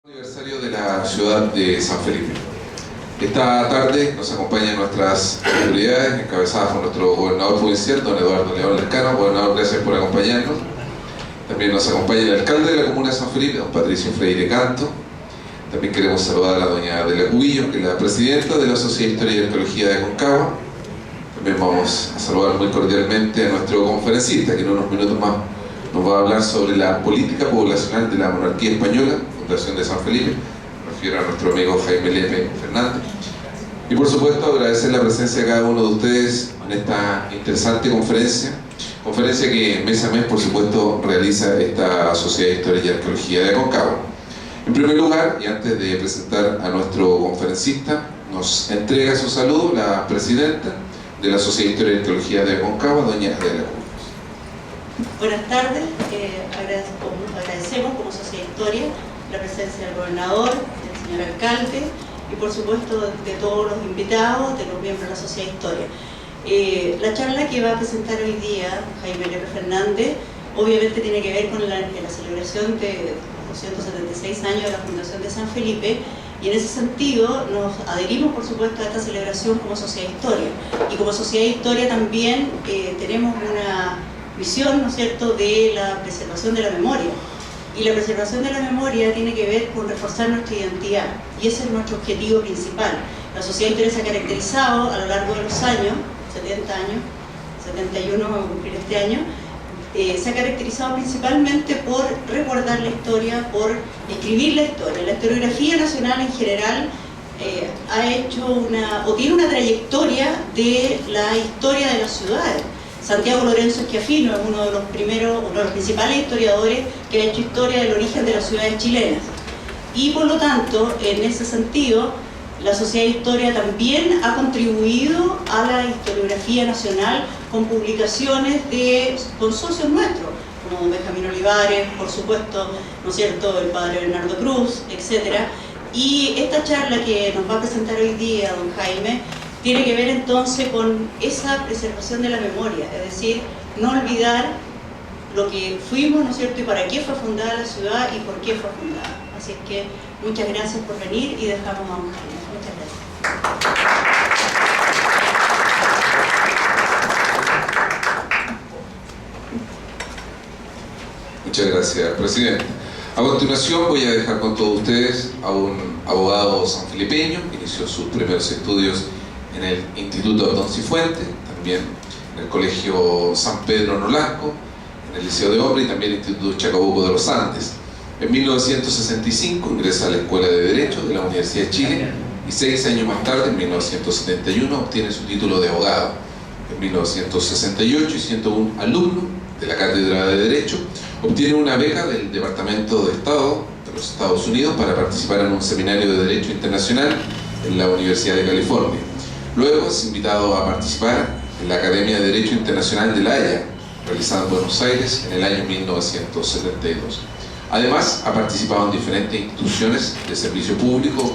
Aniversario de la ciudad de San Felipe. Esta tarde nos acompañan nuestras autoridades, encabezadas por nuestro gobernador provincial, don Eduardo León Lescano. Gobernador, gracias por acompañarnos. También nos acompaña el alcalde de la comuna de San Felipe, don Patricio Freire Canto. También queremos saludar a la doña Adela Cubillo, que es la presidenta de la Sociedad de Historia y Arqueología de Aconcagua. También vamos a saludar muy cordialmente a nuestro conferencista, que en unos minutos más nos va a hablar sobre la política poblacional de la monarquía española, Fundación de San Felipe. Me refiero a nuestro amigo Jaime Lepe Fernández. Y por supuesto agradecer la presencia de cada uno de ustedes en esta interesante conferencia que mes a mes por supuesto realiza esta Sociedad de Historia y Arqueología de Aconcagua. En primer lugar, y antes de presentar a nuestro conferencista, nos entrega su saludo la presidenta de la Sociedad de Historia y Arqueología de Aconcagua, doña Adela Cubillo. Buenas tardes, agradecemos como Sociedad de Historia la presencia del gobernador, del señor alcalde y por supuesto de todos los invitados, de los miembros de la Sociedad de Historia. La charla que va a presentar hoy día Jaime Lepe Fernández obviamente tiene que ver con la celebración de 276 años de la Fundación de San Felipe, y en ese sentido nos adherimos por supuesto a esta celebración como Sociedad de Historia, y como Sociedad de Historia también tenemos una visión, ¿no es cierto?, de la preservación de la memoria. Y la preservación de la memoria tiene que ver con reforzar nuestra identidad, y ese es nuestro objetivo principal. La Sociedad de Historia se ha caracterizado a lo largo de los años, 70 años, 71 vamos a cumplir este año, se ha caracterizado principalmente por recordar la historia, por escribir la historia. La historiografía nacional en general ha hecho tiene una trayectoria de la historia de las ciudades. Santiago Lorenzo Schiaffino es uno de los principales historiadores que ha hecho historia del origen de las ciudades chilenas. Y por lo tanto, en ese sentido, la Sociedad de Historia también ha contribuido a la historiografía nacional con publicaciones con socios nuestros, como Benjamín Olivares, por supuesto, ¿no es cierto?, el padre Bernardo Cruz, etc. Y esta charla que nos va a presentar hoy día don Jaime tiene que ver entonces con esa preservación de la memoria, es decir, no olvidar lo que fuimos, ¿no es cierto?, y para qué fue fundada la ciudad y por qué fue fundada. Así es que muchas gracias por venir y dejamos a don Jaime. Muchas gracias. Muchas gracias, presidente. A continuación voy a dejar con todos ustedes a un abogado sanfilipeño que inició sus primeros estudios en el Instituto Don Cifuentes, también en el Colegio San Pedro Nolasco, en el Liceo de Hombres y también el Instituto Chacabuco de los Andes. En 1965 ingresa a la Escuela de Derecho de la Universidad de Chile y 6 años más tarde, en 1971, obtiene su título de abogado. En 1968, y siendo un alumno de la Cátedra de Derecho, obtiene una beca del Departamento de Estado de los Estados Unidos para participar en un seminario de Derecho Internacional en la Universidad de California. Luego es invitado a participar en la Academia de Derecho Internacional de La Haya, realizada en Buenos Aires en el año 1972. Además, ha participado en diferentes instituciones de servicio público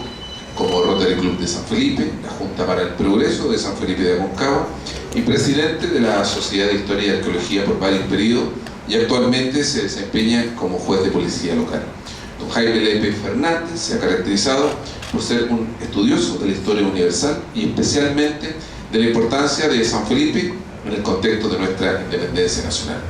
como Rotary Club de San Felipe, la Junta para el Progreso de San Felipe de Aconcagua y presidente de la Sociedad de Historia y Arqueología por varios periodos, y actualmente se desempeña como juez de policía local. Don Jaime Lepe Fernández se ha caracterizado por ser un estudioso de la historia universal y especialmente de la importancia de San Felipe en el contexto de nuestra independencia nacional.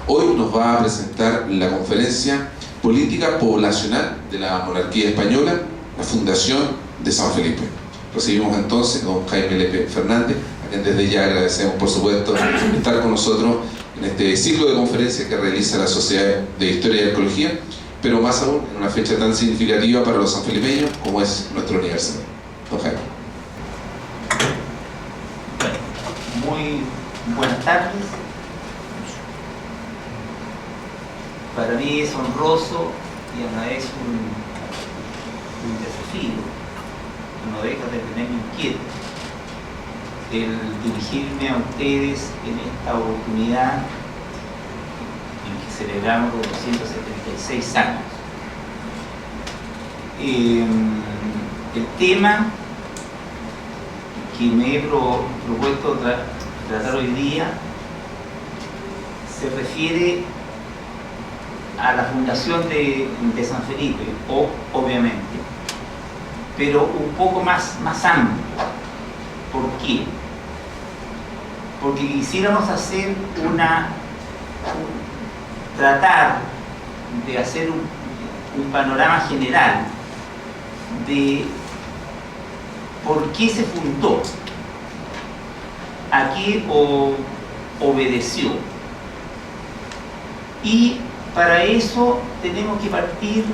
Hoy nos va a presentar la conferencia Política Poblacional de la Monarquía Española, la Fundación de San Felipe. Recibimos entonces a don Jaime Lepe Fernández, a quien desde ya agradecemos por supuesto estar con nosotros en este ciclo de conferencias que realiza la Sociedad de Historia y Arqueología, pero más aún en una fecha tan significativa para los sanfelipeños como es nuestro aniversario. Don Jaime. Muy buenas tardes. Para mí es honroso y a la vez un desafío, no deja de tenerme inquieto, el dirigirme a ustedes en esta oportunidad en que celebramos los 276 años. El tema que me he propuesto tratar hoy día se refiere a la fundación de San Felipe, obviamente, pero un poco más amplio. ¿Por qué? Porque quisiéramos hacer tratar de hacer un panorama general de por qué se fundó, a qué obedeció. Y para eso tenemos que partir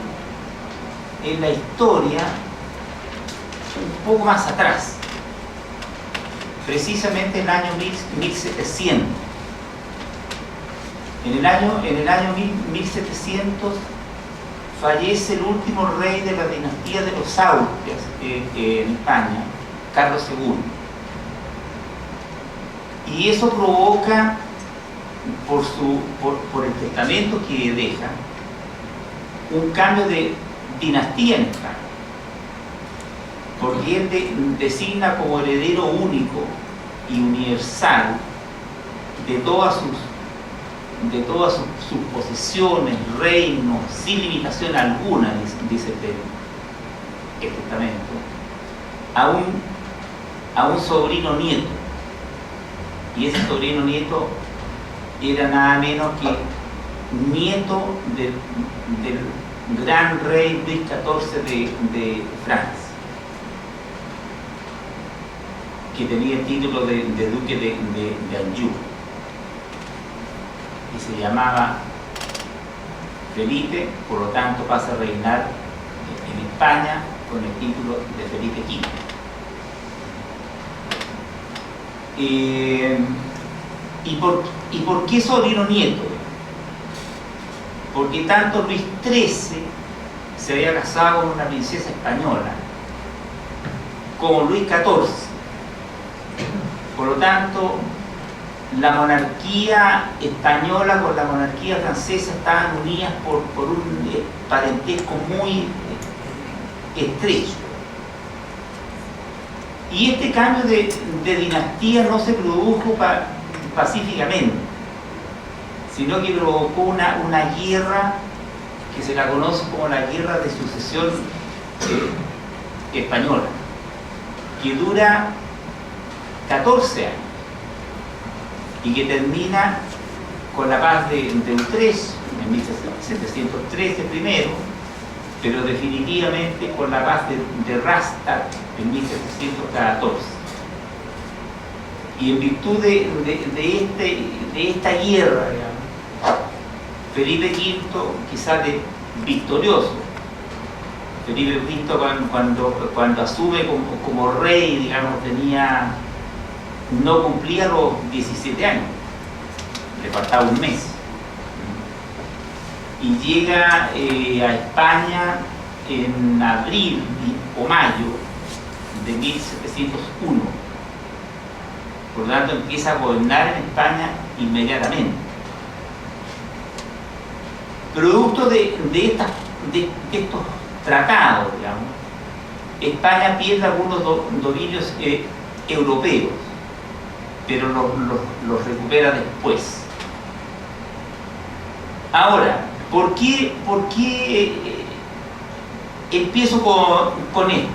en la historia un poco más atrás, precisamente en el año 1700. En el año 1700 fallece el último rey de la dinastía de los Austrias en España, Carlos II. Y eso provoca, por el testamento que deja, un cambio de dinastía en España. Porque él designa como heredero único y universal de todas sus posesiones, reinos, sin limitación alguna, dice el testamento, a un sobrino nieto. Y ese sobrino nieto era nada menos que nieto del gran rey Luis XIV de Francia, que tenía el título de duque de Anjou, y se llamaba Felipe, por lo tanto pasa a reinar en España con el título de Felipe V. ¿Y por qué sobrino nieto? Porque tanto Luis XIII se había casado con una princesa española como Luis XIV. Por lo tanto, la monarquía española con la monarquía francesa estaban unidas por un parentesco muy estrecho. Y este cambio de dinastía no se produjo pacíficamente, sino que provocó una guerra que se la conoce como la Guerra de Sucesión Española, que dura 14 años y que termina con la paz de Utrecht en 1713 primero, pero definitivamente con la paz de Rastatt en 1714. Y en virtud de esta guerra, digamos, Felipe V, quizás victorioso, Felipe V cuando asume como rey, digamos, no cumplía los 17 años, le faltaba un mes. Y llega a España en abril o mayo de 1701. Por lo tanto, empieza a gobernar en España inmediatamente. Producto de estos tratados, digamos, España pierde algunos dominios europeos, pero los recupera después. Ahora, ¿por qué empiezo con esto?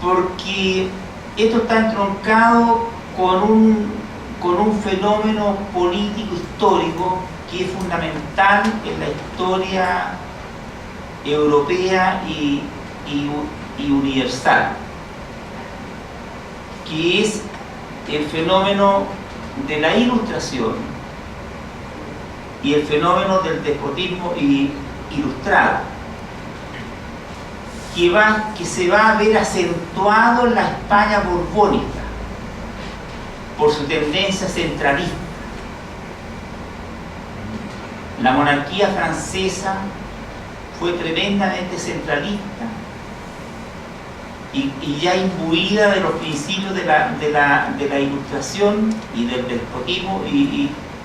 Porque esto está entroncado con un fenómeno político histórico que es fundamental en la historia europea y universal, que es el fenómeno de la Ilustración y el fenómeno del despotismo ilustrado, que se va a ver acentuado en la España borbónica por su tendencia centralista. La monarquía francesa fue tremendamente centralista y ya imbuida de los principios de la Ilustración y del despotismo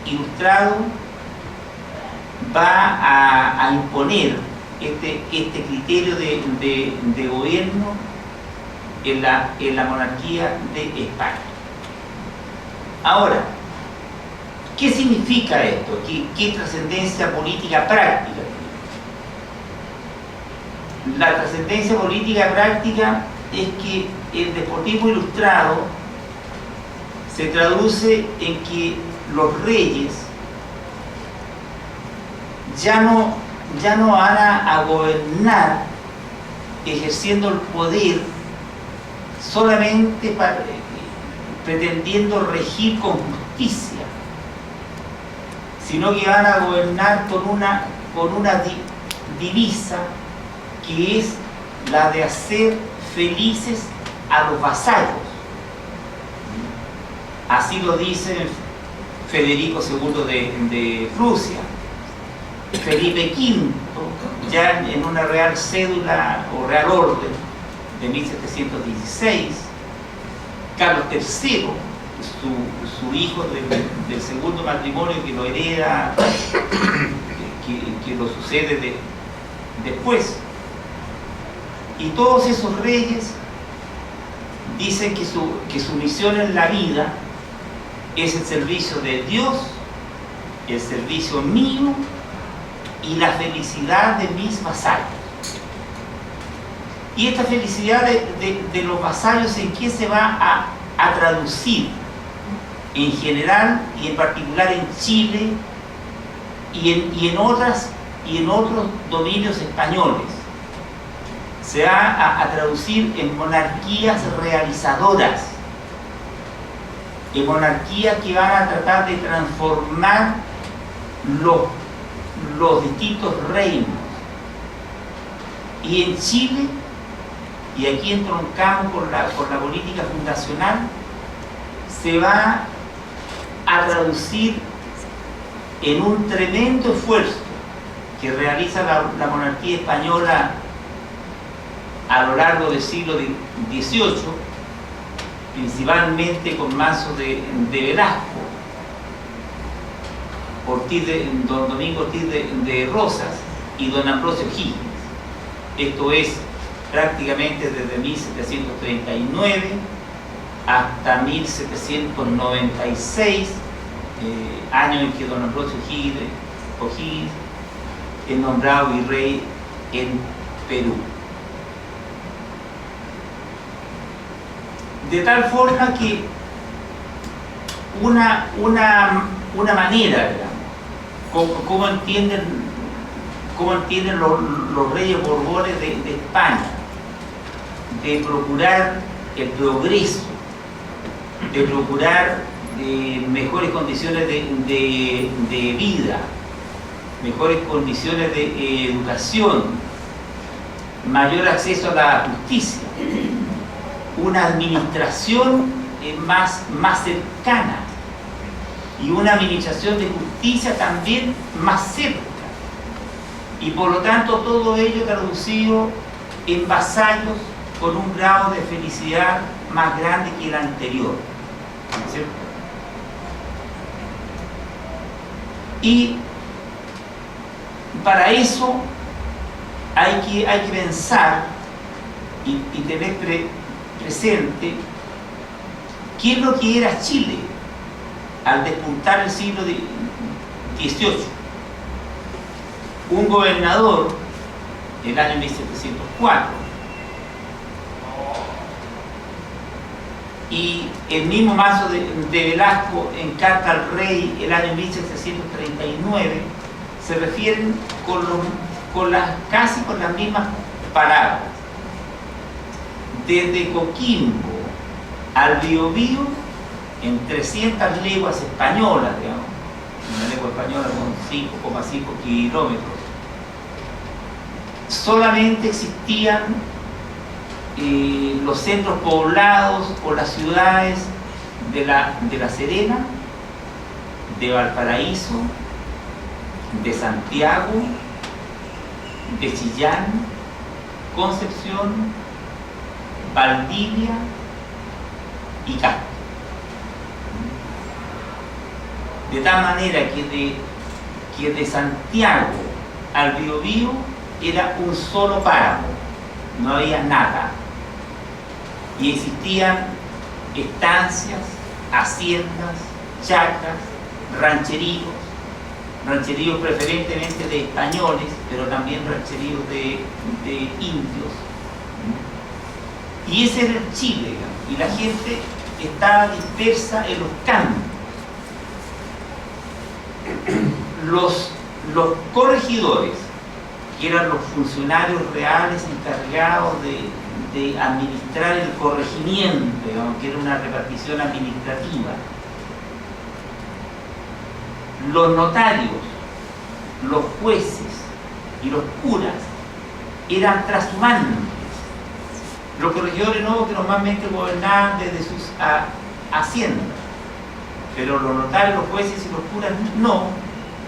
ilustrado, va a imponer este criterio de gobierno en la monarquía de España. Ahora, ¿Qué significa esto? ¿Qué trascendencia política práctica tiene? La trascendencia política práctica es que el despotismo ilustrado se traduce en que los reyes ya no van a gobernar ejerciendo el poder solamente pretendiendo regir con justicia, sino que van a gobernar con una divisa que es la de hacer felices a los vasallos. Así lo dice Federico II de Rusia, Felipe V, ya en una real cédula o real orden de 1716, Carlos III, su hijo del segundo matrimonio que lo hereda, que lo sucede después. Y todos esos reyes dicen que su misión en la vida es el servicio de Dios, el servicio mío y la felicidad de mis vasallos. Y esta felicidad de los vasallos, ¿en qué se va a traducir? En general y en particular en Chile y en otros dominios españoles. Se va a traducir en monarquías realizadoras, en monarquías que van a tratar de transformar los distintos reinos. Y en Chile, y aquí entroncamos con la política fundacional, se va a traducir en un tremendo esfuerzo que realiza la monarquía española a lo largo del siglo XVIII, principalmente con Manso de Velasco, don Domingo Ortiz de Rosas y don Ambrosio Higgins. Esto es prácticamente desde 1739 hasta 1796, año en que don Ambrosio Higgins es nombrado virrey en Perú. De tal forma que una manera, digamos, cómo entienden los reyes borbones de España, de procurar el progreso, de procurar mejores condiciones de vida, mejores condiciones de educación, mayor acceso a la justicia, una administración más cercana y una administración de justicia también más cerca, y por lo tanto todo ello traducido en vasallos con un grado de felicidad más grande que el anterior, ¿cierto? Y para eso hay que pensar y tener presente qué es lo que era Chile al despuntar el siglo XVIII. Un gobernador, el año 1704, y el mismo Manso de Velasco en Carta al Rey, el año 1739, se refieren casi con las mismas palabras. Desde Coquimbo al Biobío, en 300 leguas españolas, digamos, una legua española con 5,5 kilómetros, solamente existían los centros poblados o las ciudades de La Serena, de Valparaíso, de Santiago, de Chillán, Concepción, Valdivia y Castro. De tal manera que de Santiago al Biobío era un solo páramo, no había nada. Y existían estancias, haciendas, chacras, rancheríos preferentemente de españoles, pero también rancheríos de indios. Y ese era el Chile, digamos, y la gente estaba dispersa en los campos. Los corregidores, que eran los funcionarios reales encargados de administrar el corregimiento, digamos, que era una repartición administrativa, los notarios, los jueces y los curas eran trashumantes. Los corregidores no, que normalmente gobernaban desde sus haciendas, pero los notarios, los jueces y los curas no,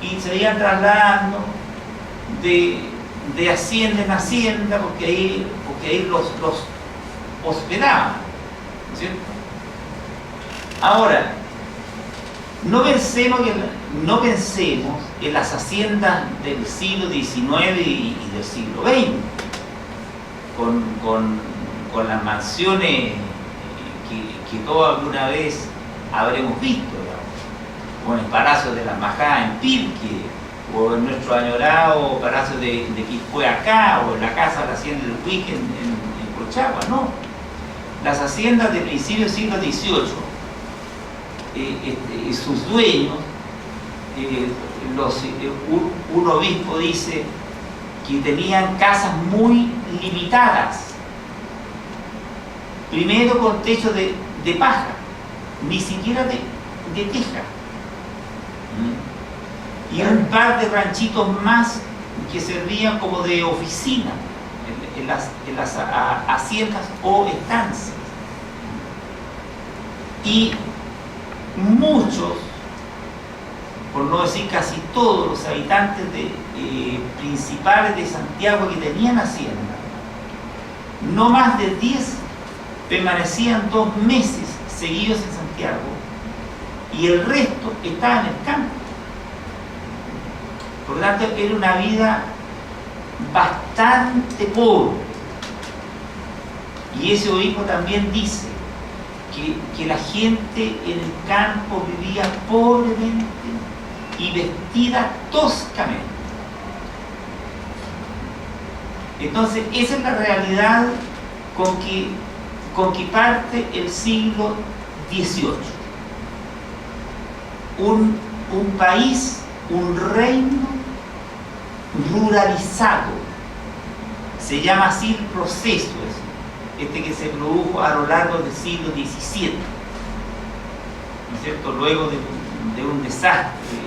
y se iban trasladando de hacienda en hacienda porque ahí los hospedaban, ¿no es cierto? Ahora, no pensemos en las haciendas del siglo XIX y del siglo XX, con las mansiones que todos alguna vez habremos visto, digamos, o en el Palacio de la Embajada en Pirque, o en nuestro añorado Palacio de Quilpué acá, o en la casa de la hacienda del Huique en Colchagua. No, las haciendas de principios del siglo XVIII, sus dueños, un obispo dice que tenían casas muy limitadas, primero con techo de paja, ni siquiera de teja, y un par de ranchitos más que servían como de oficina en las haciendas o estancias. Y muchos, por no decir casi todos los habitantes principales de Santiago que tenían hacienda, no más de 10 permanecían 2 meses seguidos en Santiago y el resto estaba en el campo. Por lo tanto, era una vida bastante pobre. Y ese obispo también dice que la gente en el campo vivía pobremente y vestida toscamente. Entonces, esa es la realidad con que parte el siglo XVIII. Un país, un reino ruralizado. Se llama así el proceso que se produjo a lo largo del siglo XVII, ¿no es cierto? Luego de un desastre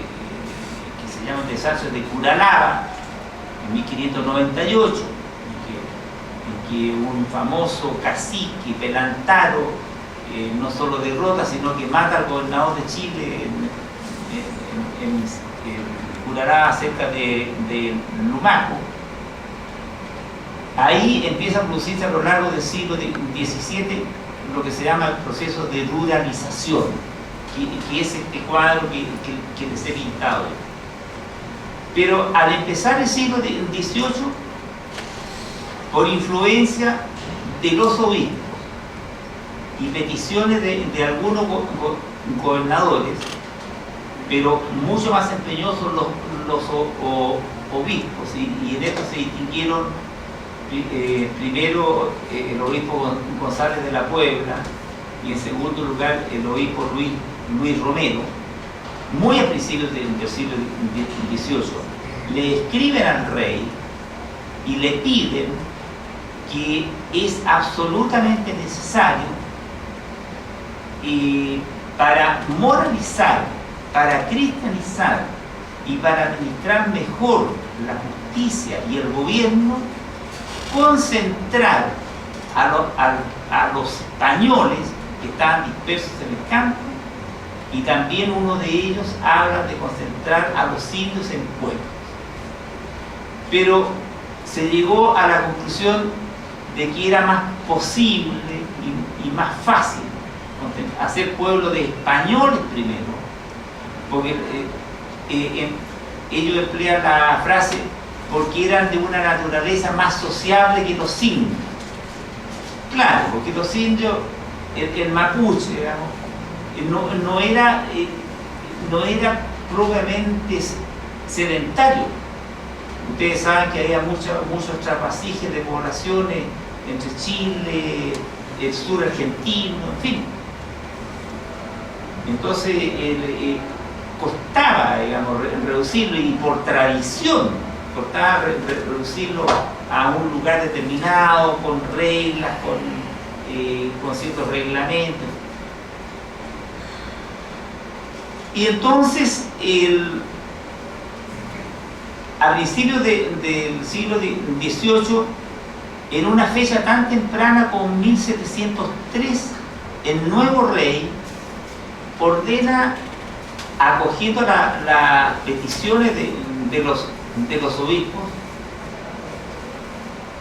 que se llama el desastre de Curalaba en 1598, en que un famoso cacique Pelantaro no solo derrota, sino que mata al gobernador de Chile en Curalaba, cerca de Lumaco. Ahí empieza a producirse a lo largo del siglo XVII lo que se llama el proceso de ruralización, que es este cuadro que les he pintado. Pero al empezar el siglo XVIII, por influencia de los obispos y peticiones de algunos gobernadores, pero mucho más empeñosos los obispos, y en esto se distinguieron primero el obispo González de la Puebla y en segundo lugar el obispo Luis Romero, muy a principios del siglo XVIII, le escriben al rey y le piden que es absolutamente necesario para moralizar, para cristianizar y para administrar mejor la justicia y el gobierno, concentrar a los españoles que estaban dispersos en el campo, y también uno de ellos habla de concentrar a los indios en pueblos. Pero se llegó a la conclusión de que era más posible y más fácil hacer pueblo de españoles primero, porque ellos emplean la frase porque eran de una naturaleza más sociable que los indios. Claro, porque los indios, el mapuche, digamos, no era no era propiamente sedentario. Ustedes saben que había muchos trapasijes de poblaciones entre Chile, el sur argentino, en fin. Entonces costaba, digamos, reducirlo, y por tradición costaba reducirlo a un lugar determinado, con reglas, con ciertos reglamentos. Y entonces, a principios del siglo XVIII, en una fecha tan temprana como 1703, el nuevo rey ordena, acogiendo las peticiones de los obispos,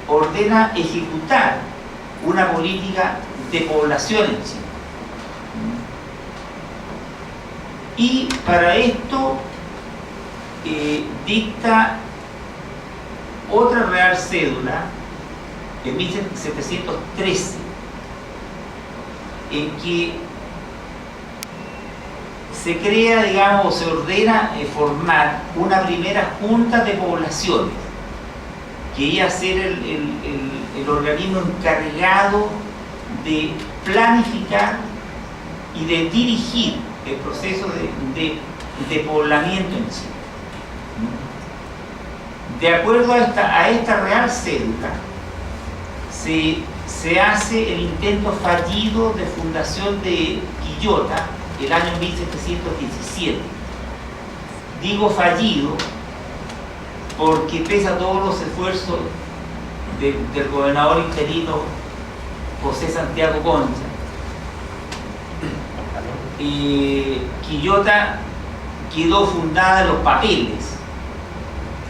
ordena ejecutar una política de población en Chile. Y para esto dicta otra Real Cédula en 1713, en que se crea, digamos, o se ordena formar una primera junta de poblaciones, que iba a ser el organismo encargado de planificar y de dirigir el proceso de poblamiento en Chile. De acuerdo a esta Real Cédula, se hace el intento fallido de fundación de Quillota el año 1717. Digo fallido porque, pese a todos los esfuerzos del gobernador interino José Santiago Concha, Quillota quedó fundada en los papeles,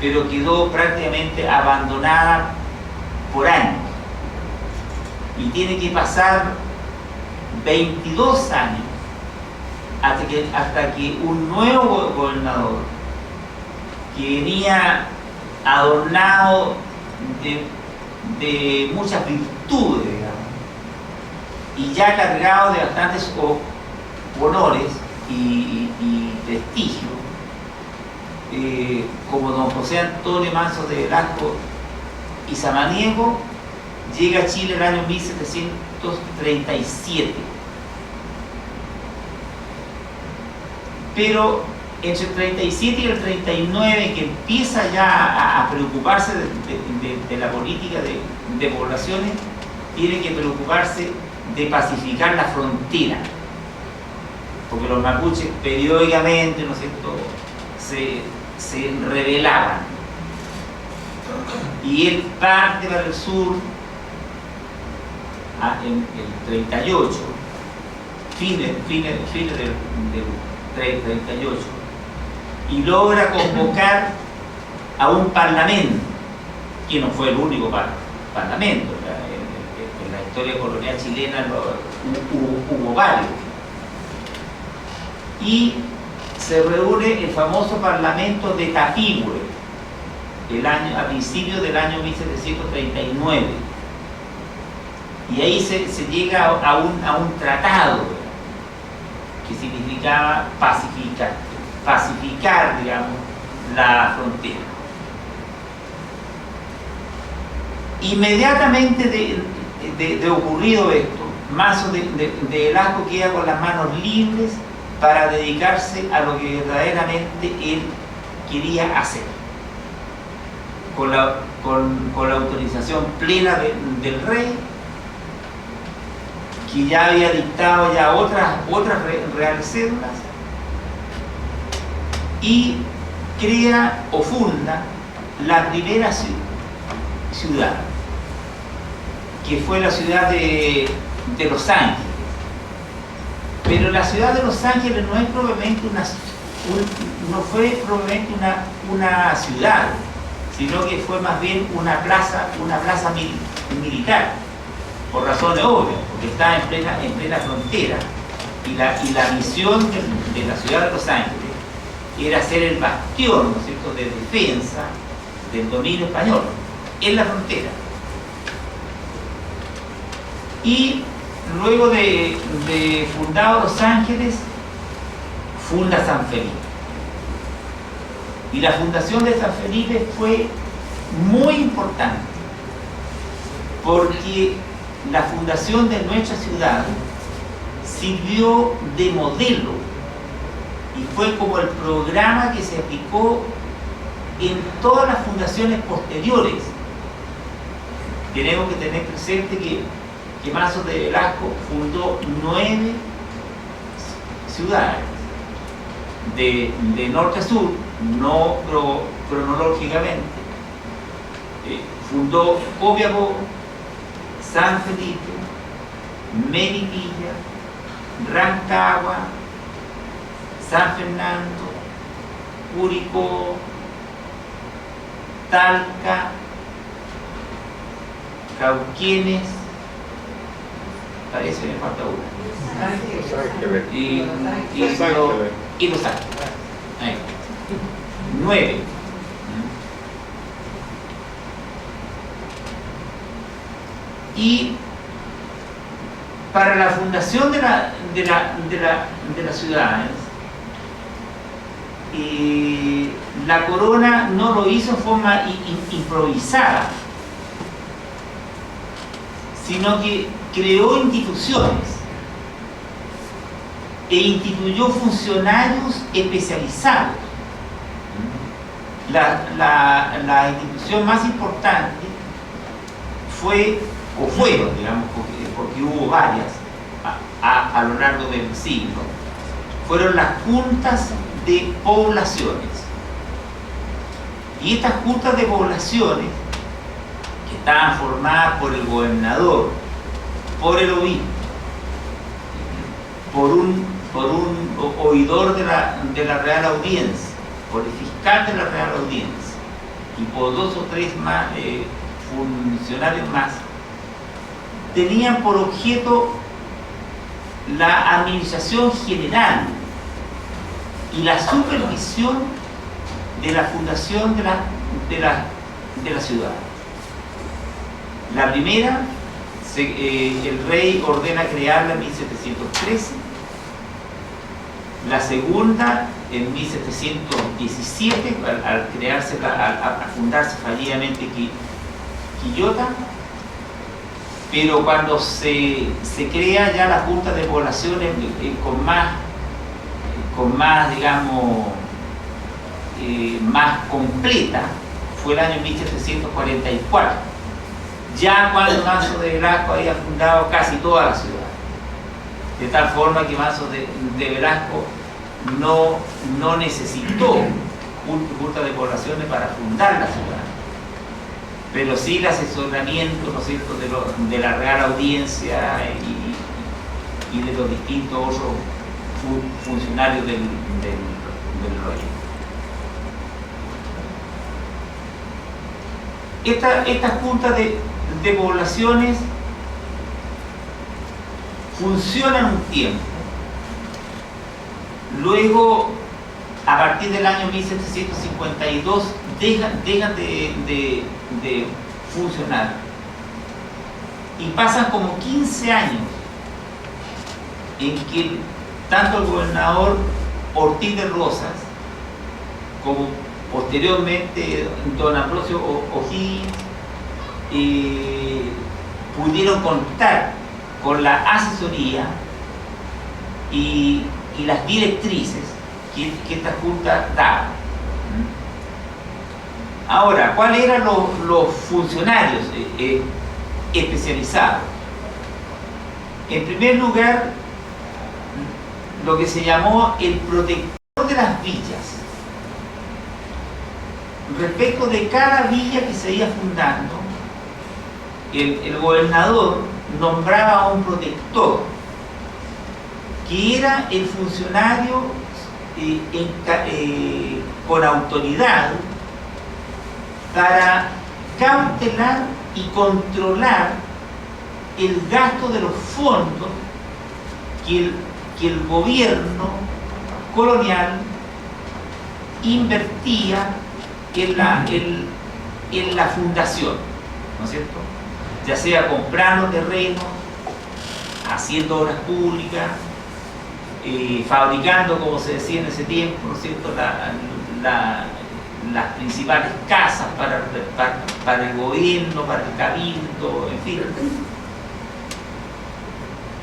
pero quedó prácticamente abandonada por años, y tiene que pasar 22 años hasta que un nuevo gobernador, que venía adornado de muchas virtudes, digamos, y ya cargado de bastantes honores y prestigio, como don José Antonio Manso de Velasco y Samaniego, llega a Chile el año 1737. Pero entre el 37 y el 39, que empieza ya a preocuparse de la política de poblaciones, tiene que preocuparse de pacificar la frontera, porque los mapuches periódicamente, ¿no es cierto?, se rebelaban, y él parte para el sur en el 38, fines del 38, y logra convocar a un parlamento, que no fue el único parlamento. En la historia colonial chilena hubo varios, y se reúne el famoso Parlamento de Tapigüe a principios del año 1739, y ahí se llega a un tratado que significaba pacificar, digamos, la frontera. Inmediatamente de ocurrido esto, Manso de Velasco queda con las manos libres para dedicarse a lo que verdaderamente él quería hacer, con la autorización plena del rey, que ya había dictado ya otras reales cédulas, y crea o funda la primera ciudad, que fue la ciudad de Los Ángeles. Pero la ciudad de Los Ángeles no es propiamente no fue propiamente una ciudad, sino que fue más bien una plaza militar, por razones obvias, porque estaba en plena frontera, y la misión de la ciudad de Los Ángeles era ser el bastión, ¿no es cierto?, de defensa del dominio español en la frontera. Y luego de fundado Los Ángeles, funda San Felipe. Y la fundación de San Felipe fue muy importante, porque la fundación de nuestra ciudad sirvió de modelo y fue como el programa que se aplicó en todas las fundaciones posteriores. Tenemos que tener presente que Mazo de Velasco fundó 9 ciudades, de norte a sur, no cronológicamente. Fundó Copiapó, San Felipe, Melipilla, Rancagua, San Fernando, Curicó, Talca, Cauquenes, parece que me falta una, y Los Ángeles. Ahí. 9. Y para la fundación de las ciudades, la corona no lo hizo en forma improvisada, sino que creó instituciones e instituyó funcionarios especializados. La institución más importante fueron, digamos, porque hubo varias a lo largo del siglo, fueron las juntas de poblaciones. Y estas juntas de poblaciones, que estaban formadas por el gobernador, por el obispo, por un oidor de la Real Audiencia, por el fiscal de la Real Audiencia y por 2 o 3 más funcionarios más, tenían por objeto la administración general y la supervisión de la fundación de la ciudad. La primera, el rey ordena crearla en 1713, la segunda en 1717, al fundarse fallidamente Quillota, pero cuando se crea ya la Junta de Poblaciones con más, digamos, más completa, fue el año 1744, ya cuando Mazo de Velasco había fundado casi toda la ciudad, de tal forma que Mazo de Velasco no necesitó Junta de Poblaciones para fundar la ciudad, pero sí el asesoramiento, ¿no es cierto?, de la Real Audiencia y de los distintos otros funcionarios del reino. Esta junta de poblaciones funcionan un tiempo, luego a partir del año 1752 dejan de funcionar y pasan como 15 años en que tanto el gobernador Ortiz de Rosas como posteriormente don Ambrosio O'Higgins pudieron contar con la asesoría y las directrices que esta junta daba. Ahora, ¿cuáles eran los funcionarios especializados? En primer lugar, lo que se llamó el protector de las villas. Respecto de cada villa que se iba fundando, el gobernador nombraba a un protector, que era el funcionario con autoridad para cautelar y controlar el gasto de los fondos que el gobierno colonial invertía en la fundación, ¿no es cierto? Ya sea comprando terrenos, haciendo obras públicas, fabricando, como se decía en ese tiempo, ¿no es cierto?, las principales casas para el gobierno, para el cabildo, en fin.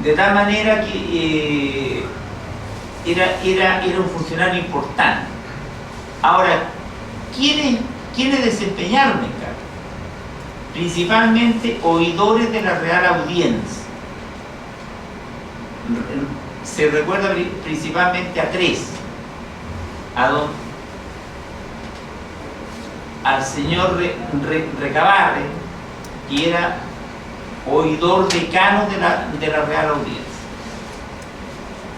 De tal manera que era un funcionario importante. Ahora, ¿quiénes desempeñaron el cargo? Principalmente oidores de la Real Audiencia. Se recuerda principalmente a tres: al señor Recabarren, que era oidor decano de la Real Audiencia;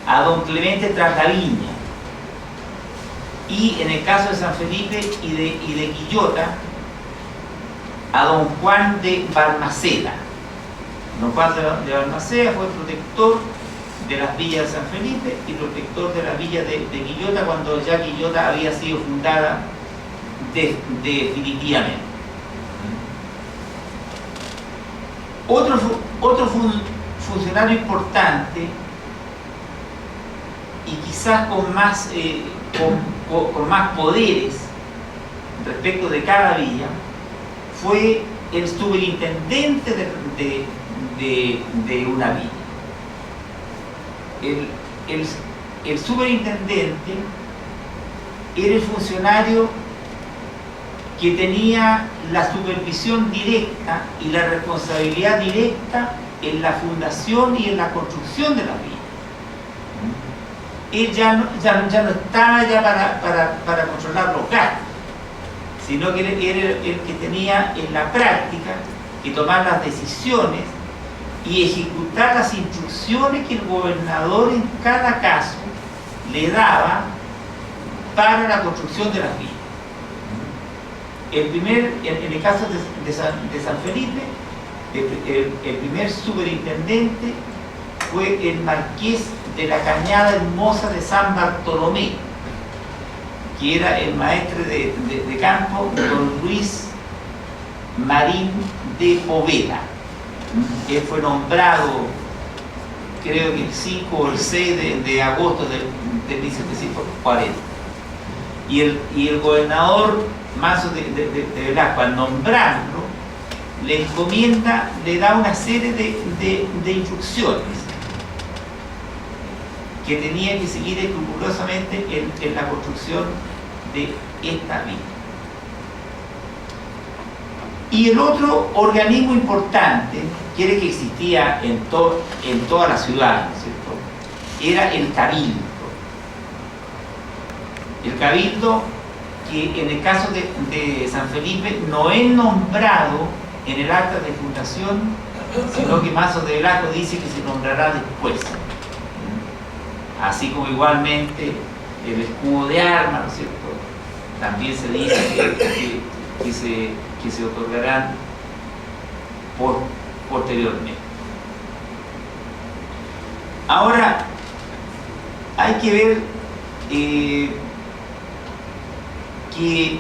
a don Clemente Trasgaviña; y en el caso de San Felipe y de Quillota, a don Juan de Balmaceda. Don Juan de Balmaceda fue protector de las villas de San Felipe y protector de la villa de Quillota, cuando ya Quillota había sido fundada definitivamente. Otro funcionario importante, y quizás con más poderes respecto de cada villa, fue el superintendente de una villa. El superintendente era el funcionario que tenía la supervisión directa y la responsabilidad directa en la fundación y en la construcción de la villa. Él ya no estaba para controlar los gastos, sino que era el que tenía en la práctica que tomar las decisiones y ejecutar las instrucciones que el gobernador en cada caso le daba para la construcción de las villas. En el caso de San Felipe, el primer superintendente fue el marqués de la Cañada Hermosa de San Bartolomé, que era el maestre de campo don Luis Marín de Poveda. Él fue nombrado, creo que el 5 o el 6 de agosto de 1740. Y el gobernador Mazo de Velasco, al nombrarlo, le encomienda, le da una serie de instrucciones que tenía que seguir escrupulosamente en la construcción de esta villa. Y el otro organismo importante, que era que existía en toda la ciudad, ¿no es cierto?, era el Cabildo. El Cabildo, que en el caso de San Felipe no es nombrado en el acta de fundación, sino que Mazo de Velasco dice que se nombrará después. Así como igualmente el escudo de armas, ¿no es cierto?, también se dice que se otorgarán posteriormente. Ahora, hay que ver que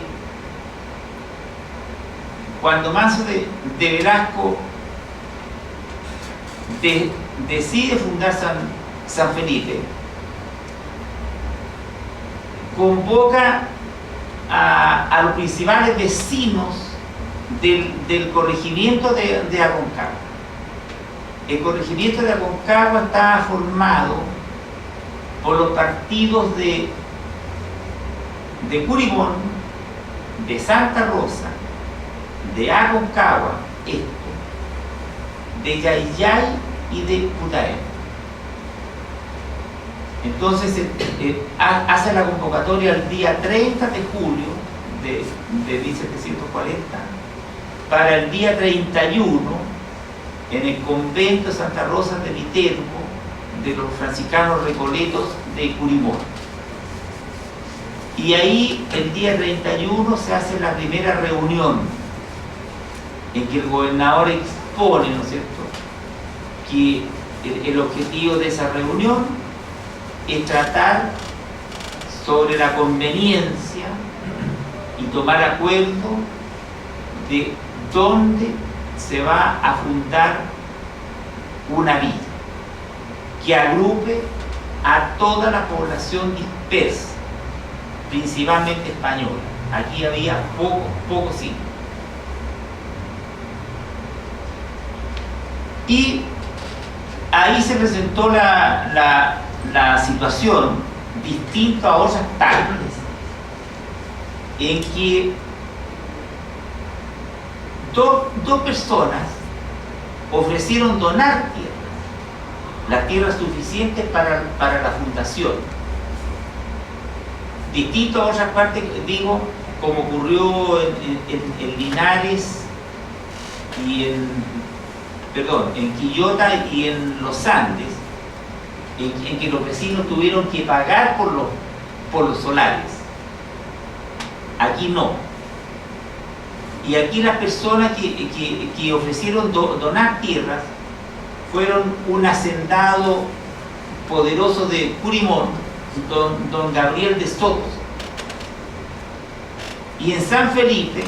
cuando Mazo de Velasco decide fundar San Felipe, convoca a los principales vecinos del corregimiento de Aconcagua. El corregimiento de Aconcagua estaba formado por los partidos de Curibón, de Santa Rosa, de Aconcagua, de Yayay y de Putaén. Entonces hace la convocatoria el día 30 de julio de 1740 para el día 31 en el convento de Santa Rosa de Viterbo de los franciscanos recoletos de Curibón. Y ahí el día 31 se hace la primera reunión en que el gobernador expone, ¿no es cierto?, que el objetivo de esa reunión es tratar sobre la conveniencia y tomar acuerdo de dónde se va a fundar una villa que agrupe a toda la población dispersa, principalmente española. Aquí había pocos indios. Y ahí se presentó la situación distinta a otras tantas, en que dos personas ofrecieron donar tierras, las tierras suficientes para la fundación. Distinto a otras partes, digo, como ocurrió en Linares y en Quillota y en los Andes, en que los vecinos tuvieron que pagar por los solares. Aquí no. Y aquí las personas que ofrecieron donar tierras fueron un hacendado poderoso de Curimón, don Gabriel de Sotos. Y en San Felipe,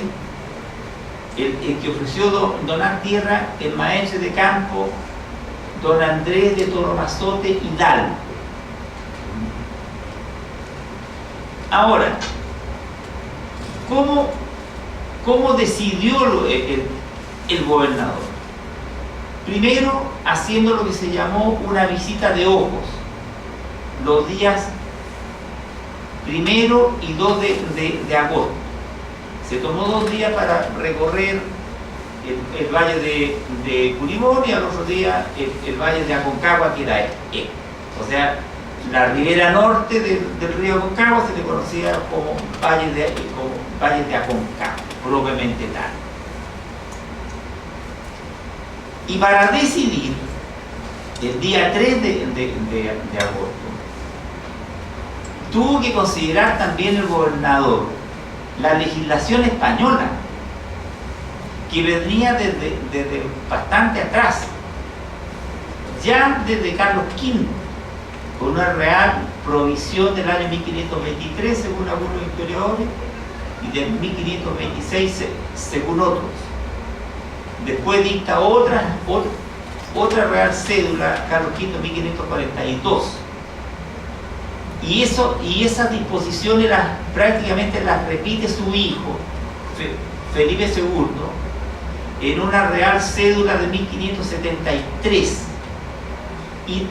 el que ofreció donar tierra, el maestre de campo, don Andrés de Toromazote Hidalgo. Ahora, ¿cómo decidió el gobernador? Primero, haciendo lo que se llamó una visita de ojos, los días 1 y 2 de agosto. Se tomó 2 días para recorrer el valle de Curimón y al otro día el valle de Aconcagua, que era o sea, la ribera norte del río Aconcagua se le conocía como valle de Aconcagua, propiamente tal. Y para decidir, el día 3 de agosto, tuvo que considerar también el gobernador la legislación española, que venía desde bastante atrás, ya desde Carlos V, con una real provisión del año 1523, según algunos historiadores, y del 1526, según otros. Después dicta otra real cédula, Carlos V, 1542. Y esas disposiciones prácticamente las repite su hijo, Felipe II, en una real cédula de 1573. Y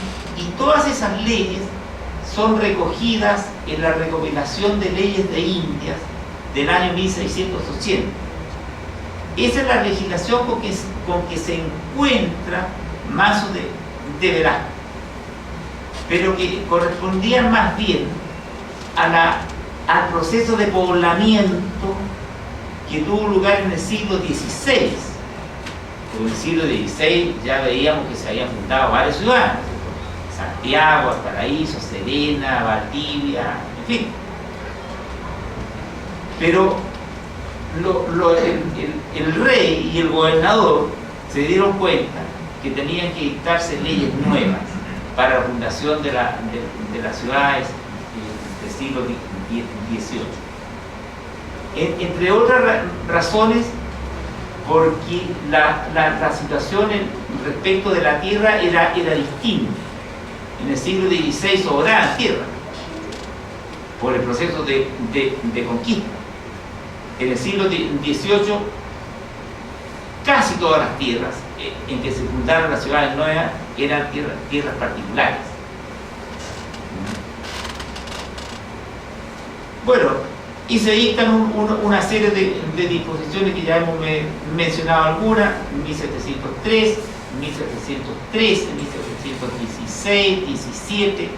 todas esas leyes son recogidas en la recopilación de leyes de Indias del año 1680. Esa es la legislación con que se encuentra Mazo de Velasco, pero que correspondían más bien al proceso de poblamiento que tuvo lugar en el siglo XVI. En el siglo XVI ya veíamos que se habían fundado varias ciudades: Santiago, Valparaíso, Serena, Valdivia, en fin. Pero el rey y el gobernador se dieron cuenta que tenían que dictarse leyes nuevas para la fundación de las ciudades del siglo XVIII. Entre otras razones, porque la situación respecto de la tierra era distinta. En el siglo XVI sobraban tierra por el proceso de conquista. En el siglo XVIII, casi todas las tierras en que se fundaron las ciudades nuevas eran tierras particulares. Bueno, y se dictan una serie de disposiciones que ya hemos mencionado algunas: 1703, 1713, 1716, 17,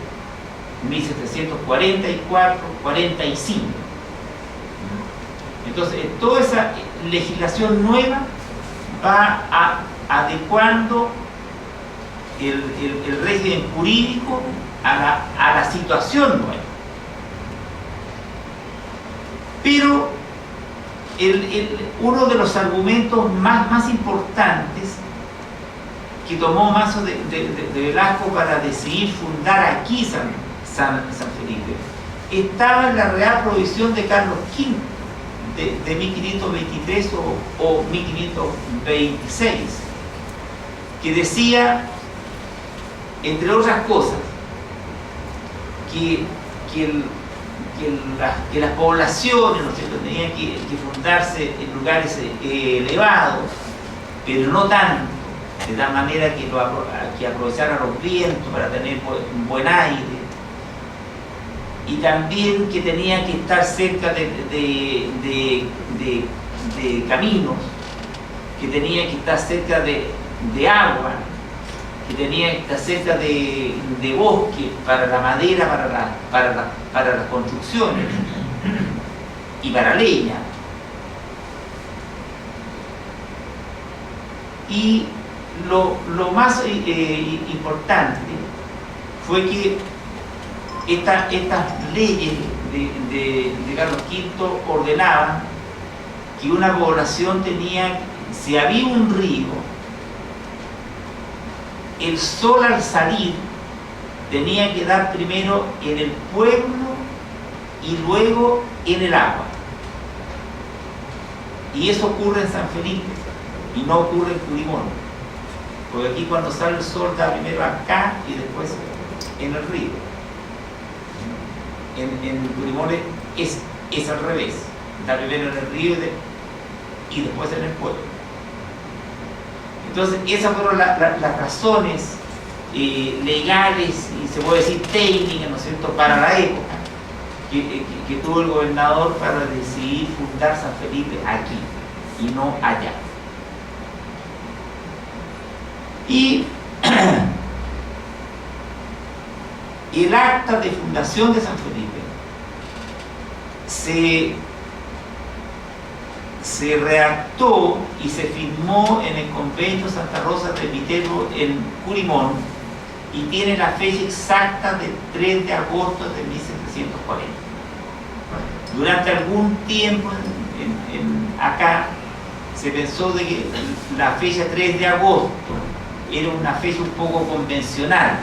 1744, 45. Entonces, toda esa legislación nueva va adecuando el régimen jurídico a la situación nueva. Pero uno de los argumentos más importantes que tomó Mazo de Velasco para decidir fundar aquí San Felipe estaba en la real provisión de Carlos V de 1523 o 1526, que decía, entre otras cosas, que las poblaciones, ¿no es cierto?, tenían que fundarse en lugares elevados, pero no tanto, de tal manera que aprovecharan los vientos para tener un buen aire, y también que tenían que estar cerca de caminos, que tenían que estar cerca de agua, que tenían que estar cerca de bosque para la madera, para las construcciones y para leña. Y lo más importante fue que estas leyes de Carlos V ordenaban que una población si había un río, el sol al salir tenía que dar primero en el pueblo y luego en el agua. Y eso ocurre en San Felipe y no ocurre en Curimón, porque aquí cuando sale el sol da primero acá y después en el río. En Curimón es al revés, da primero en el río y después en el pueblo. Entonces esas fueron las razones legales y se puede decir técnicas, ¿no es cierto?, para la época que tuvo el gobernador para decidir fundar San Felipe aquí y no allá. Y el acta de fundación de San Felipe se redactó y se firmó en el convento Santa Rosa del Viterbo en Curimón y tiene la fecha exacta del 3 de agosto de 1740. Durante algún tiempo acá se pensó de que la fecha 3 de agosto era una fecha un poco convencional,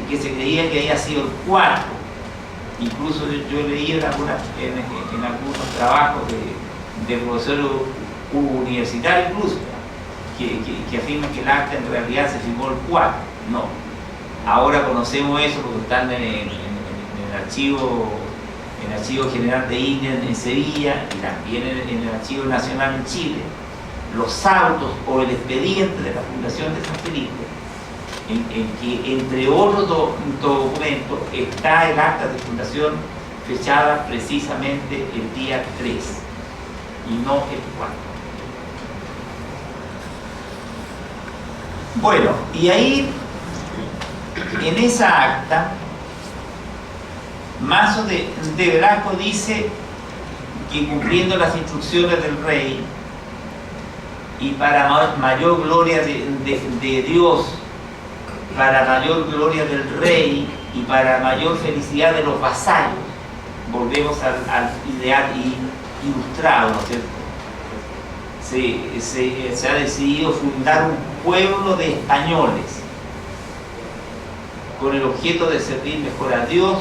que se creía que había sido el 4. Incluso yo leí en algunos trabajos de profesores universitarios incluso, que afirman que el acta en realidad se firmó el 4. No. Ahora conocemos eso porque están en el Archivo General de Indias en Sevilla y también en el Archivo Nacional en Chile, los autos o el expediente de la Fundación de San Felipe, en que entre otros documentos está el acta de fundación fechada precisamente el día 3 y no el 4. Bueno, y ahí en esa acta Mazo de Velasco dice que cumpliendo las instrucciones del rey y para mayor gloria de Dios, para mayor gloria del rey y para mayor felicidad de los vasallos, volvemos al ideal ilustrado, ¿no es cierto? Se ha decidido fundar un pueblo de españoles con el objeto de servir mejor a Dios,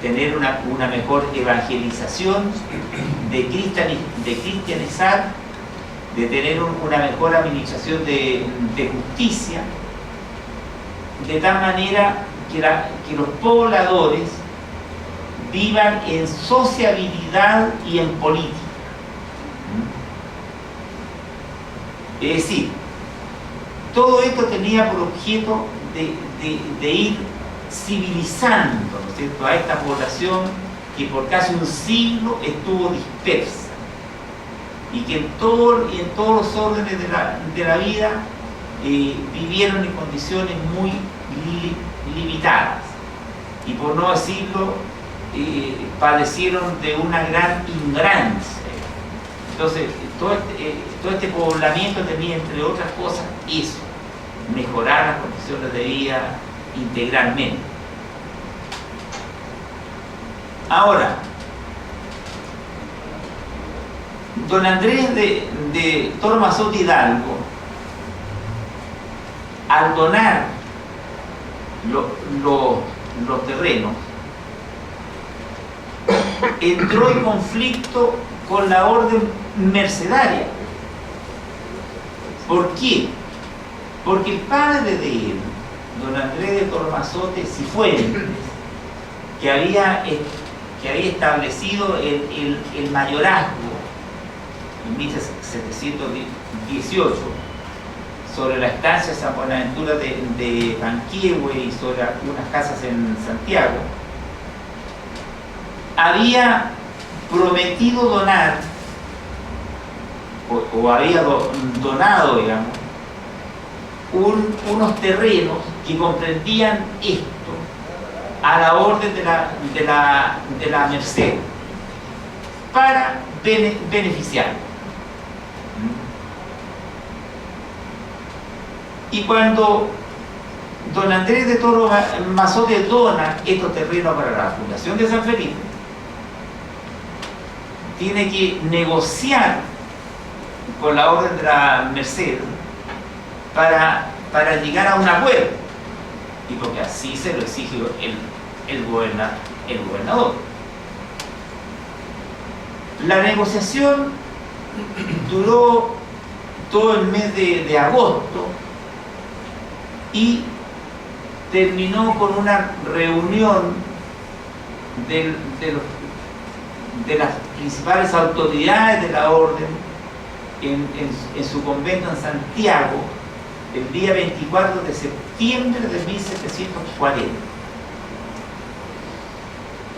tener una mejor evangelización, de cristianizar, de tener una mejor administración de justicia, de tal manera que los pobladores vivan en sociabilidad y en política. Es decir, todo esto tenía por objeto de ir civilizando, ¿no es cierto?, a esta población que por casi un siglo estuvo dispersa y que en todos los órdenes de la vida vivieron en condiciones muy limitadas y, por no decirlo, padecieron de una gran ignorancia. Entonces todo este poblamiento tenía, entre otras cosas, eso: mejorar las condiciones de vida integralmente. Ahora, don Andrés de Tormasot Hidalgo, al donar los terrenos, entró en conflicto con la orden mercedaria. ¿Por qué? Porque el padre de él don Andrés de Tornasote Cifuentes, que había establecido el mayorazgo en 1718 sobre la estancia San Buenaventura de Panquehue y sobre unas casas en Santiago, había prometido donar, o había donado, digamos, unos terrenos que comprendían esto a la orden de la Merced para beneficiar. Y cuando don Andrés de Tornasote dona estos terrenos para la Fundación de San Felipe, tiene que negociar con la orden de la Merced para llegar a un acuerdo, y porque así se lo exige el gobernador. La negociación duró todo el mes de agosto y terminó con una reunión de las principales autoridades de la orden en su convento en Santiago el día 24 de septiembre de 1740.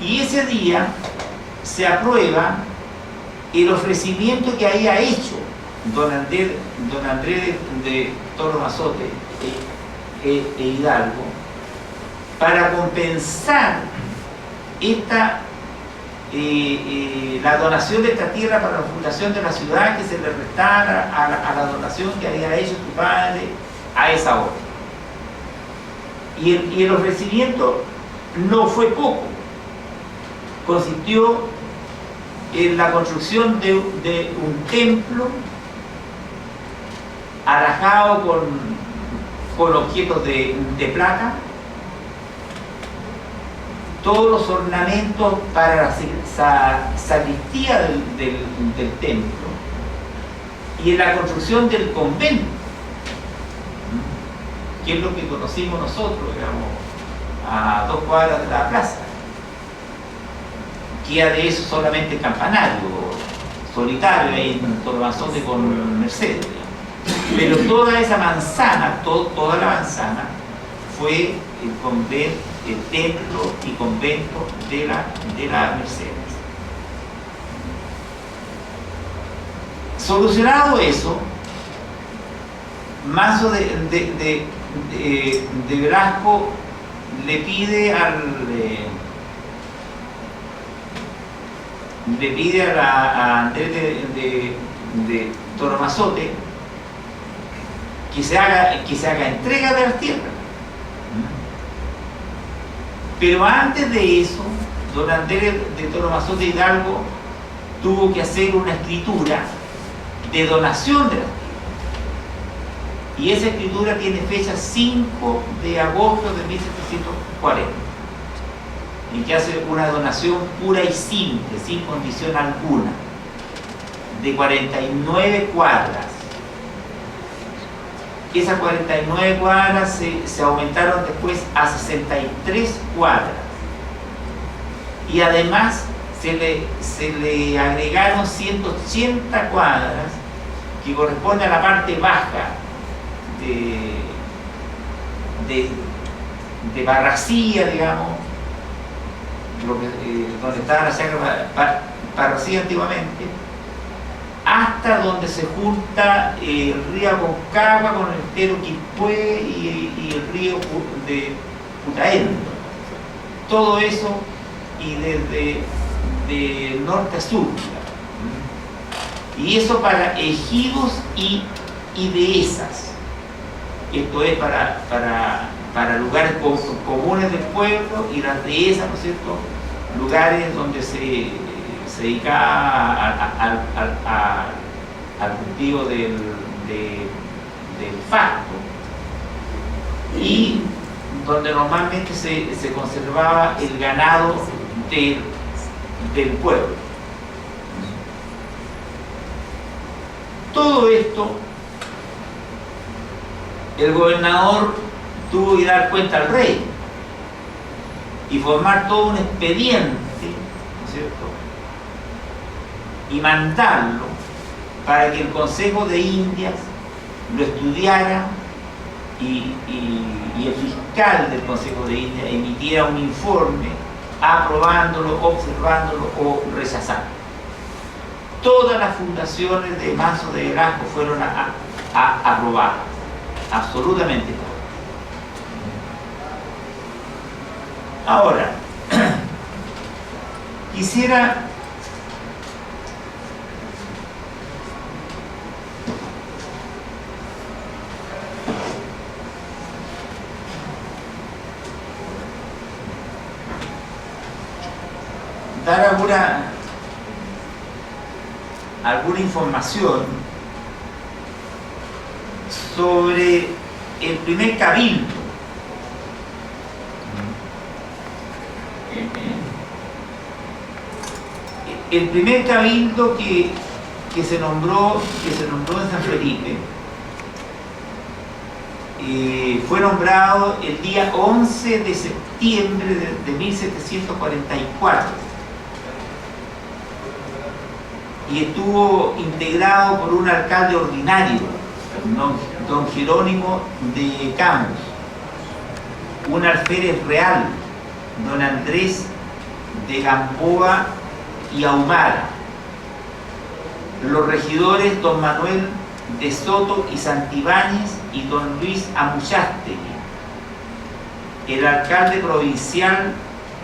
Y ese día se aprueba el ofrecimiento que había hecho don Andrés de Tornasote e Hidalgo para compensar la donación de esta tierra para la fundación de la ciudad, que se le restara a la donación que había hecho su padre a esa obra. Y el ofrecimiento no fue poco, consistió en la construcción de un templo alajado con objetos de plata, todos los ornamentos para la sacristía del templo, y en la construcción del convento, que es lo que conocimos nosotros, digamos, a 2 cuadras de la plaza. Queda de eso solamente el campanario solitario ahí en Tornasote con Mercedes, pero toda esa manzana, toda la manzana fue el templo y convento de la Mercedes. Solucionado eso, Manso de Velasco le pide a Andrés de Tornasote que se haga entrega de las tierras. Pero antes de eso, don Andrés de Tornasote Hidalgo tuvo que hacer una escritura de donación de las tierras. Y esa escritura tiene fecha 5 de agosto de 1740. Y que hace una donación pura y simple, sin condición alguna, de 49 cuadras. Esas 49 cuadras se aumentaron después a 63 cuadras. Y además se le agregaron 180 cuadras que corresponde a la parte baja de Parracía, digamos, donde estaba la Sacra Parracía antiguamente, hasta donde se junta el río Aconcagua con el estero Quilpué y el río de Putaendo. Todo eso, y desde de norte a sur. Y eso para ejidos y dehesas. Esto es para lugares comunes del pueblo, y las dehesas, ¿no es cierto?, lugares donde se dedicaba al cultivo del pasto, y donde normalmente se conservaba el ganado del pueblo. Todo esto el gobernador tuvo que dar cuenta al rey y formar todo un expediente, ¿no es cierto?, y mandarlo para que el Consejo de Indias lo estudiara y el fiscal del Consejo de Indias emitiera un informe aprobándolo, observándolo o rechazándolo. Todas las fundaciones de Manso de Velasco fueron aprobadas, absolutamente todas. Ahora, quisiera dar alguna información sobre el primer cabildo. El primer cabildo que se nombró en San Felipe fue nombrado el día 11 de septiembre de 1744 y estuvo integrado por un alcalde ordinario, don Jerónimo de Camus, un alférez real, don Andrés de Gamboa y Ahumada, los regidores don Manuel de Soto y Santibáñez y don Luis Amuchástegui, el alcalde provincial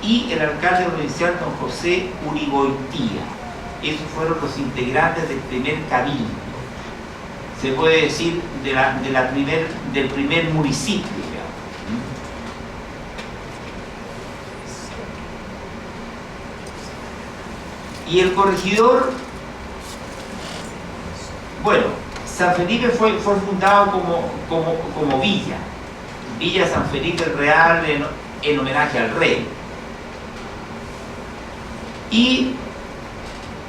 don José Urigoitía. Esos fueron los integrantes del primer cabildo, se puede decir del primer municipio, digamos. Y el corregidor, bueno, San Felipe fue fundado como Villa San Felipe el Real, en homenaje al rey. Y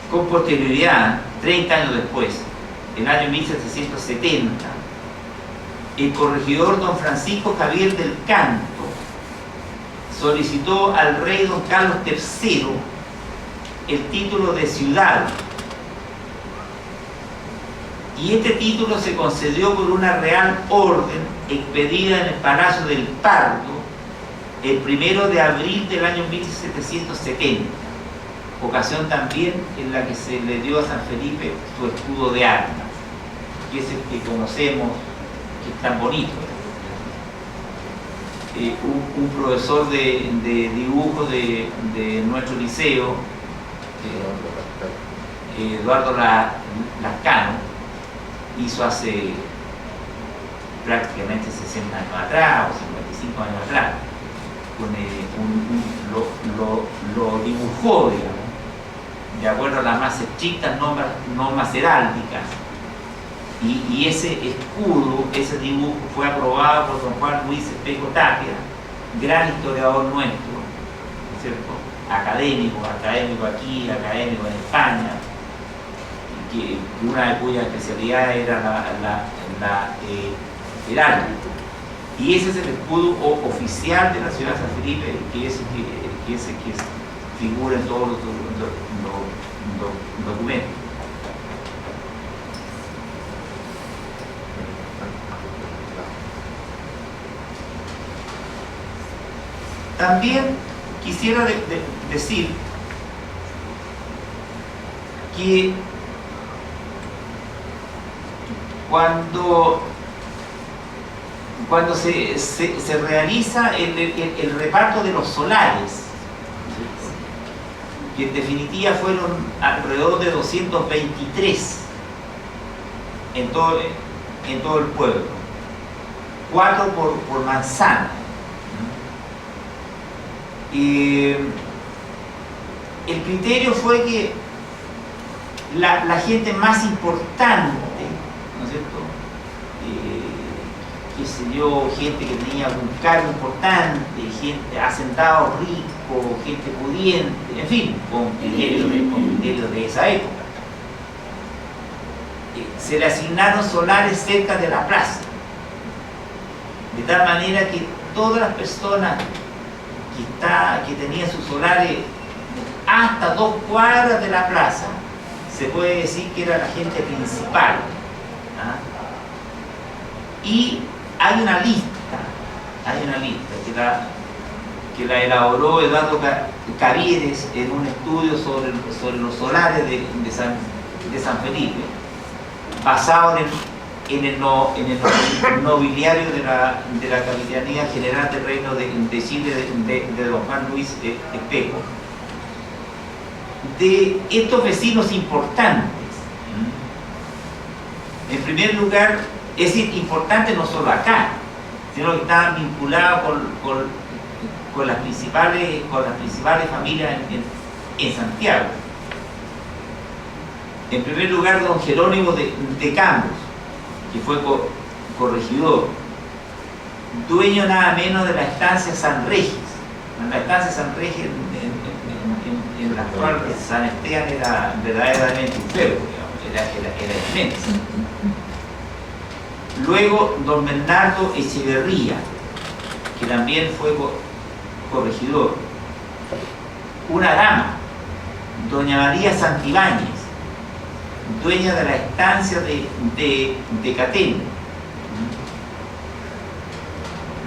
con posterioridad, 30 años después, en el año 1770, el corregidor don Francisco Javier del Canto solicitó al rey don Carlos III el título de ciudad, y este título se concedió por una real orden expedida en el Palacio del Pardo el 1 de abril del año 1770, ocasión también en la que se le dio a San Felipe su escudo de armas, que es el que conocemos, que es tan bonito. Un profesor de dibujo de nuestro liceo, Eduardo Lascano, hizo hace prácticamente 60 años atrás o 55 años atrás, lo dibujó, digamos, de acuerdo a las más estrictas normas heráldicas, y ese escudo, ese dibujo fue aprobado por don Juan Luis Espejo Tapia, gran historiador nuestro, ¿no es cierto?, académico aquí, académico en España, que una de cuyas especialidades era la heráldica. Y ese es el escudo oficial de la ciudad de San Felipe, que figura en todos los documentos. También quisiera decir que cuando se realiza el reparto de los solares, que en definitiva fueron alrededor de 223 en todo el pueblo, 4 por manzana. Y el criterio fue que la gente más importante, ¿no es cierto?, qué sé yo, gente que tenía algún cargo importante, gente hacendado rico, gente pudiente, en fin, con criterios de esa época, se le asignaron solares cerca de la plaza. de tal manera que todas las personas que tenían sus solares hasta 2 cuadras de la plaza, se puede decir que era la gente principal. Y hay una lista que la elaboró Eduardo Cavieres en un estudio sobre los solares de San Felipe, basado en el nobiliario de la Capitanía General del Reino de Chile de don Juan Luis Espejo, de estos vecinos importantes. En primer lugar, es decir, importantes no solo acá, sino que estaban vinculados con las principales familias en Santiago. En primer lugar, don Jerónimo de Campos, que fue corregidor, dueño nada menos de la estancia San Regis. La estancia San Regis en la cual San Esteban era verdaderamente un feudo, era inmensa. Luego don Bernardo Echeverría, que también fue corregidor. Una dama, doña María Santibáñez, dueña de la estancia de Catén.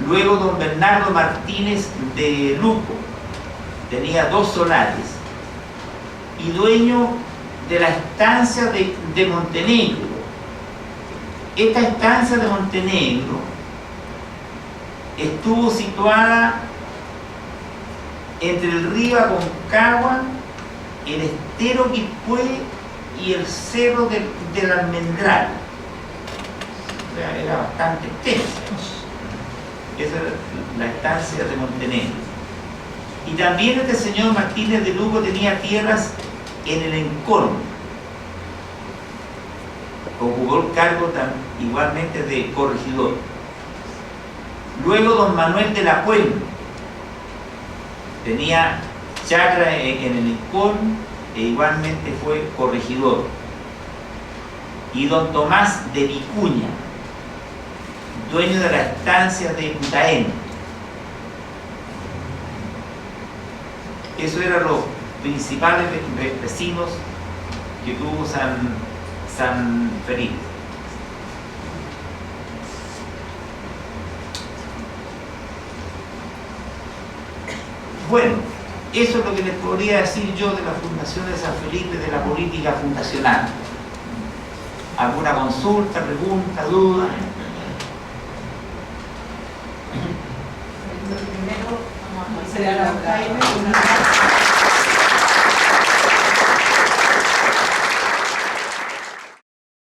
Luego don Bernardo Martínez de Luco, tenía 2 solares, y dueño de la estancia de Montenegro. Esta estancia de Montenegro estuvo situada entre el río Aconcagua, el estero Quilpué y el cerro del Almendral. O sea, era bastante extensa. Esa era la estancia de Montenegro. Y también este señor Martínez de Lugo tenía tierras en el Encón. Ocupó el cargo igualmente de corregidor. Luego don Manuel de la Puebla tenía chacra en el Encón e igualmente fue corregidor. Y don Tomás de Vicuña, dueño de la estancia de Putaén. Esos eran los principales vecinos que tuvo San Felipe. Bueno, eso es lo que les podría decir yo de la Fundación de San Felipe, de la política fundacional. ¿Alguna consulta, pregunta, duda? Primero vamos a hacer a Jaime una